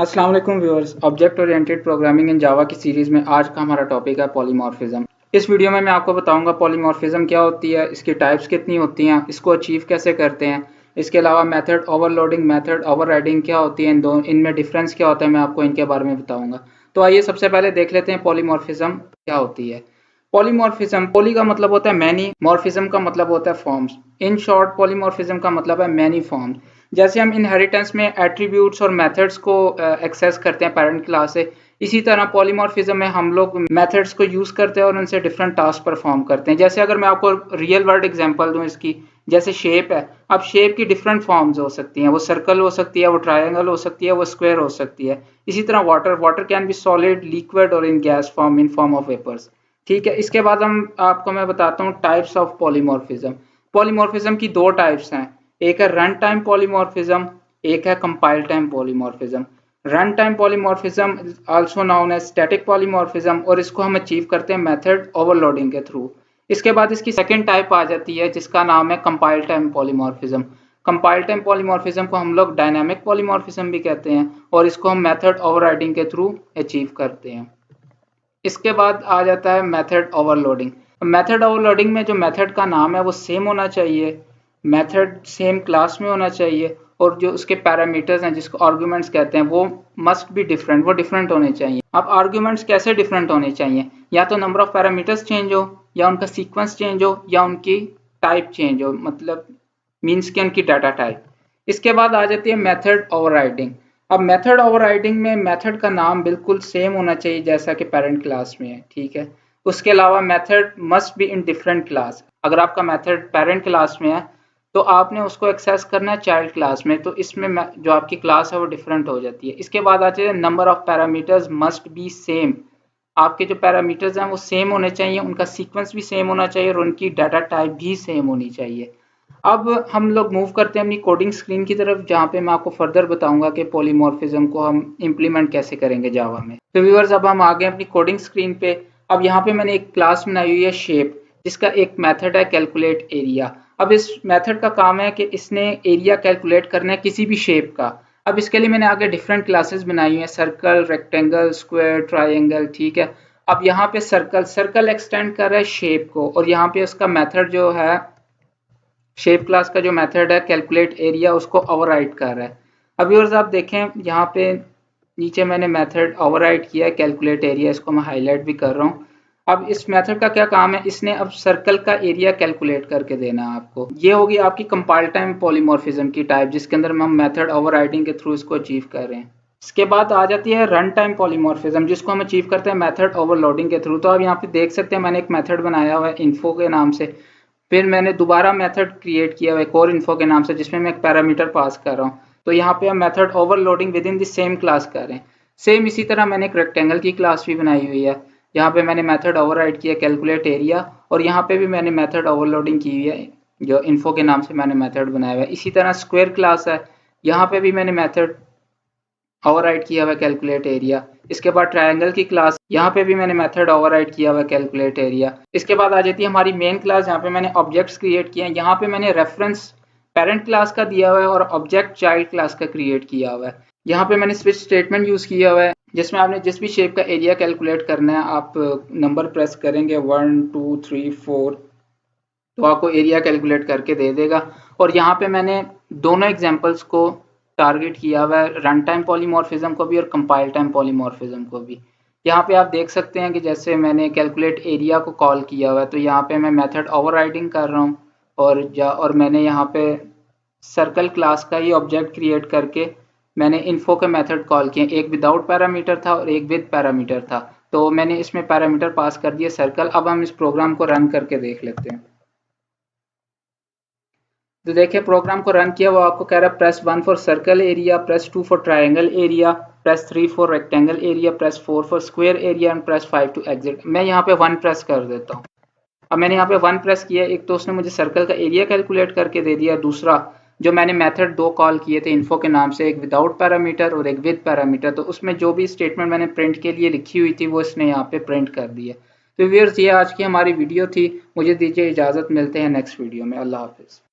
अस्सलाम वालेकुम viewers. Object oriented programming in Java की सीरीज़ में आज का हमारा टॉपिक है पॉलीमॉर्फिज्म। इस वीडियो में मैं आपको बताऊंगा पॉलीमॉर्फिज्म क्या होती है, इसकी टाइप्स कितनी होती हैं, इसको अचीव कैसे करते हैं। इसके अलावा मेथड ओवरलोडिंग, मेथड ओवरराइडिंग क्या होती है, इनमें डिफरेंस क्या होता है, मैं आपको इनके बारे में बताऊंगा। तो आइए सबसे पहले देख लेते हैं पॉलीमॉर्फिज्म क्या होती है। पॉलीमॉर्फिज्म, पॉली का मतलब होता है मैनी, मॉर्फिज्म का मतलब होता है फॉर्म्स। इन शॉर्ट पॉलीमॉर्फिज्म का मतलब है मैनी फॉर्म्स। जैसे हम इनहेरिटेंस में एट्रीब्यूट्स और मेथड्स को एक्सेस करते हैं पेरेंट क्लास से, इसी तरह पॉलीमॉर्फिज्म में हम लोग मेथड्स को यूज़ करते हैं और उनसे डिफरेंट टास्क परफॉर्म करते हैं। जैसे अगर मैं आपको रियल वर्ल्ड एग्जांपल दूं इसकी, जैसे शेप है। अब शेप की डिफरेंट फॉर्म्स हो सकती हैं, वो सर्कल हो सकती है, वो ट्रायंगल हो सकती है, वो स्क्वायर हो सकती है। इसी तरह water can be solid, liquid और in gas form, in form of vapours. ठीक है, इसके बाद मैं बताता हूँ टाइप्स ऑफ पॉलीमॉर्फिज्म। पॉलीमॉर्फिज्म की दो टाइप्स हैं, एक है रन टाइम पॉलीमॉर्फिज्म, एक है compile time polymorphism. Run time polymorphism also known as static polymorphism, और इसको हम अचीव करते हैं मेथड ओवरलोडिंग के थ्रू। इसके बाद इसकी सेकंड टाइप आ जाती है जिसका नाम है compile time polymorphism. Compile time polymorphism को हम लोग डायनामिक पॉलीमॉर्फिज्म भी कहते हैं, और इसको हम मेथड ओवरराइडिंग के थ्रू अचीव करते हैं। इसके बाद आ जाता है मेथड ओवरलोडिंग। मेथड ओवरलोडिंग में जो मेथड का नाम है वो सेम होना चाहिए, मेथड सेम क्लास में होना चाहिए, और जो उसके पैरामीटर्स हैं जिसको आर्गुमेंट्स कहते हैं वो मस्ट बी डिफरेंट, वो डिफरेंट होने चाहिए। अब आर्गुमेंट्स कैसे डिफरेंट होने चाहिए, या तो नंबर ऑफ पैरामीटर्स चेंज हो, या उनका सीक्वेंस चेंज हो, या उनकी टाइप चेंज हो, मतलब मीन्स की उनकी डाटा टाइप। इसके बाद आ जाती है मेथड ओवरराइडिंग। अब मेथड ओवरराइडिंग में मेथड का नाम बिल्कुल सेम होना चाहिए जैसा कि पेरेंट क्लास में है, ठीक है। उसके अलावा method must be in different class. अगर आपका मेथड पेरेंट क्लास में है तो आपने उसको एक्सेस करना है चाइल्ड क्लास में, तो इसमें जो आपकी क्लास है वो डिफरेंट हो जाती है। इसके बाद आते हैं number of parameters must be same. आपके जो पैरामीटर्स हैं वो सेम होने चाहिए, उनका सीक्वेंस भी सेम होना चाहिए, और उनकी डाटा टाइप भी सेम होनी चाहिए। अब हम लोग मूव करते हैं अपनी कोडिंग स्क्रीन की तरफ, जहाँ पे मैं आपको फर्दर बताऊंगा कि पॉलीमॉर्फिज्म को हम इम्प्लीमेंट कैसे करेंगे जावा में। तो व्यूअर्स, अब हम आ गए अपनी कोडिंग स्क्रीन पे। अब यहाँ पे मैंने एक क्लास बनाई हुई है शेप, जिसका एक मेथड है कैलकुलेट एरिया। अब इस मेथड का काम है कि इसने एरिया कैलकुलेट करना है किसी भी शेप का। अब इसके लिए मैंने आगे डिफरेंट क्लासेस बनाई हुई हैं, सर्कल, रेक्टेंगल, स्क्वायर, ट्राइंगल, ठीक है। अब यहाँ पे सर्कल एक्सटेंड कर रहा है शेप को, और यहाँ पे उसका मेथड जो है, शेप क्लास का जो मेथड है कैलकुलेट एरिया, उसको ओवरराइड कर रहा है। अब व्यूअर्स आप देखें यहाँ पे नीचे मैंने मेथड ओवरराइड किया है कैलकुलेट एरिया, इसको मैं हाईलाइट भी कर रहा हूँ। अब इस मेथड का क्या काम है, इसने अब सर्कल का एरिया कैलकुलेट करके देना है आपको। ये होगी आपकी कंपाइल टाइम पॉलीमॉर्फिज्म की टाइप, जिसके अंदर हम मेथड ओवरराइडिंग के थ्रू इसको अचीव कर रहे हैं। इसके बाद आ जाती है रन टाइम पॉलीमॉर्फिज्म, जिसको हम अचीव करते हैं मेथड ओवरलोडिंग के थ्रू। तो आप यहाँ पे देख सकते हैं मैंने एक मेथड बनाया हुआ है इन्फो के नाम से, फिर मैंने दोबारा मेथड क्रिएट किया हुआ है एक और इन्फो के नाम से, जिसमें मैं एक पैरामीटर पास कर रहा हूँ। तो यहाँ पे हम method overloading with in the same class कर रहे हैं। सेम इसी तरह मैंने एक रेक्टेंगल की क्लास भी बनाई हुई है, यहाँ पे मैंने मेथड ओवरराइड किया कैलकुलेट एरिया, और यहाँ पे भी मैंने मेथड ओवरलोडिंग की हुई है, जो इन्फो के नाम से मैंने मेथड बनाया हुआ है। इसी तरह स्क्वायर क्लास है, यहाँ पे भी मैंने मेथड ओवरराइड किया हुआ है कैलकुलेट एरिया। इसके बाद ट्रायंगल की क्लास, यहाँ पे भी मैंने मेथड ओवरराइड किया हुआ है कैलकुलेट एरिया। इसके बाद आ जाती है हमारी मेन क्लास, जहाँ पे मैंने ऑब्जेक्ट्स क्रिएट किए हैं। यहाँ पे मैंने रेफरेंस पेरेंट क्लास का दिया हुआ है और ऑब्जेक्ट चाइल्ड क्लास का क्रिएट किया हुआ है। यहाँ पे मैंने स्विच स्टेटमेंट यूज किया हुआ है, जिसमें आपने जिस भी शेप का एरिया कैलकुलेट करना है, आप नंबर प्रेस करेंगे 1 2 3 4, तो आपको एरिया कैलकुलेट करके दे देगा। और यहाँ पे मैंने दोनों एग्जांपल्स को टारगेट किया हुआ है, रन टाइम पॉलीमॉर्फिज्म को भी और कंपाइल टाइम पॉलीमॉर्फिज्म को भी। यहाँ पे आप देख सकते हैं कि जैसे मैंने कैलकुलेट एरिया को कॉल किया हुआ है, तो यहाँ पे मैं मेथड ओवरराइडिंग कर रहा हूँ, और मैंने यहाँ पे सर्कल क्लास का ही ऑब्जेक्ट क्रिएट करके मैंने इन्फो के मेथड कॉल किए। एक विदाउट पैरामीटर था और एक विद पैरामीटर था, तो मैंने इसमें पैरामीटर पास कर दिए सर्कल। अब हम इस प्रोग्राम को रन करके देख लेते हैं। तो देखिए प्रोग्राम को रन किया, वो आपको कह रहा है press 1 for circle area, press 2 for triangle area, press 3 for rectangle area, press 4 for square area, and press 5 to exit. मैं यहाँ पे 1 प्रेस कर देता हूँ। अब मैंने यहाँ पे 1 प्रेस किया, एक तो उसने मुझे सर्कल का एरिया कैलकुलेट करके दे दिया, दूसरा जो मैंने मेथड दो कॉल किए थे इन्फो के नाम से, एक विदाउट पैरामीटर और एक विद पैरामीटर, तो उसमें जो भी स्टेटमेंट मैंने प्रिंट के लिए लिखी हुई थी वो इसने यहाँ पे प्रिंट कर दी है। तो व्यूअर्स, ये आज की हमारी वीडियो थी। मुझे दीजिए इजाज़त, मिलते हैं नेक्स्ट वीडियो में। अल्लाह हाफिज़।